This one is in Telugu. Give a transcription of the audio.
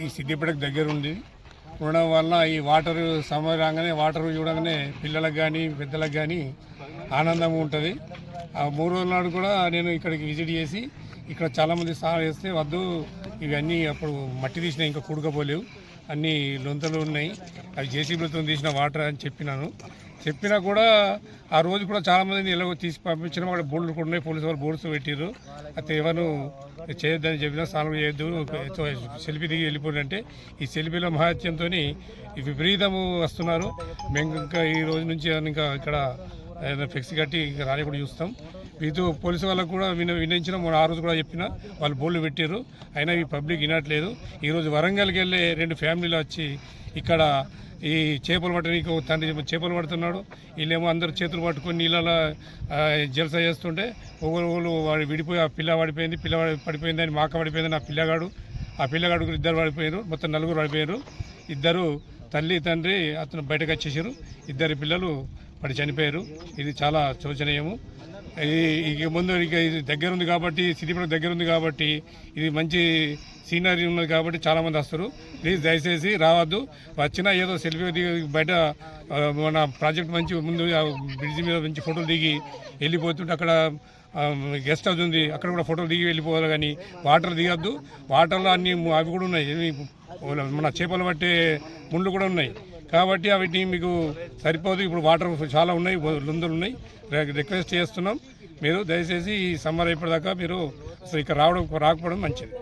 ఈ సిద్దిపేటకు దగ్గర ఉండడం వల్ల ఈ వాటర్ సమ్మర్ రాగానే వాటర్ చూడగానే పిల్లలకు కానీ పెద్దలకు కానీ ఆనందంగా ఉంటుంది. ఆ 3 రోజుల నాడు కూడా నేను ఇక్కడికి విజిట్ చేసి ఇక్కడ చాలామంది స్నానం చేస్తే వద్దు ఇవన్నీ అప్పుడు మట్టి తీసినా ఇంకా కూడకపోలేవు, అన్నీ లొంతలు ఉన్నాయి, అవి జేసీబీలతో తీసిన వాటర్ అని చెప్పినా కూడా ఆ రోజు కూడా చాలామందిని ఇలా తీసి పంపించిన వాళ్ళు బోర్డులు కూడా ఉన్నాయి, పోలీసు వాళ్ళు బోర్డ్స్ పెట్టిర్రు. అయితే ఎవరు చేయొద్దని చెప్పినా స్నానం చేయొద్దు, సెల్ఫీ దిగి వెళ్ళిపోయిందంటే ఈ సెల్ఫీల మహత్యంతో విపరీతము వస్తున్నారు. మేము ఇంకా ఈ రోజు నుంచి ఇంకా ఇక్కడ ఫ్లెక్సీ కట్టి ఇంకా రాని కూడా చూస్తాం. వీటితో పోలీసు వాళ్ళకు కూడా వినించిన మొన్న ఆ రోజు కూడా చెప్పిన వాళ్ళు బోర్డులు పెట్టారు, అయినా ఈ పబ్లిక్ వినట్లేదు. ఈరోజు వరంగల్కి వెళ్ళే 2 ఫ్యామిలీలు వచ్చి ఇక్కడ ఈ చేపలు పట్టడానికి తండ్రి చేపలు పడుతున్నాడు, వీళ్ళేమో అందరు చేతులు పట్టుకొని నీళ్ళలో జలస చేస్తుంటే ఒకరు వాడు విడిపోయి ఆ పిల్ల పడిపోయింది, పడిపోయిందని మాక పడిపోయిందని ఆ పిల్లగాడు 2 పడిపోయారు, మొత్తం 4 పడిపోయారు. 2 తల్లి తండ్రి అతను బయటకు వచ్చేసారు, 2 పిల్లలు పడి చనిపోయారు. ఇది చాలా శోచనీయము. ఇక ముందు ఇక ఇది దగ్గర ఉంది కాబట్టి, సిద్దిపేట దగ్గర ఉంది కాబట్టి, ఇది మంచి సీనరీ ఉన్నది కాబట్టి చాలామంది వస్తారు. ప్లీజ్ దయచేసి రావద్దు, వచ్చినా ఏదో సెల్ఫీ దిగి బయట మన ప్రాజెక్ట్ మంచి ముందు బ్రిడ్జి మీద మంచి ఫోటోలు దిగి వెళ్ళిపోతుంటే అక్కడ గెస్ట్ హౌస్ ఉంది, అక్కడ కూడా ఫోటోలు దిగి వెళ్ళిపోవాలి. కానీ వాటర్ దిగద్దు. వాటర్లో అన్ని అవి కూడా ఉన్నాయి, మన చేపలు పట్టే ముళ్ళు కూడా ఉన్నాయి కాబట్టి అవిటిని మీకు సరిపోదు. ఇప్పుడు వాటర్ చాలా ఉన్నాయి, లొందులు ఉన్నాయి. రిక్వెస్ట్ చేస్తున్నాం, మీరు దయచేసి ఈ సమ్మర్ అయిపోయేదాకా మీరు అసలు ఇక్కడ రాకపోవడం మంచిది.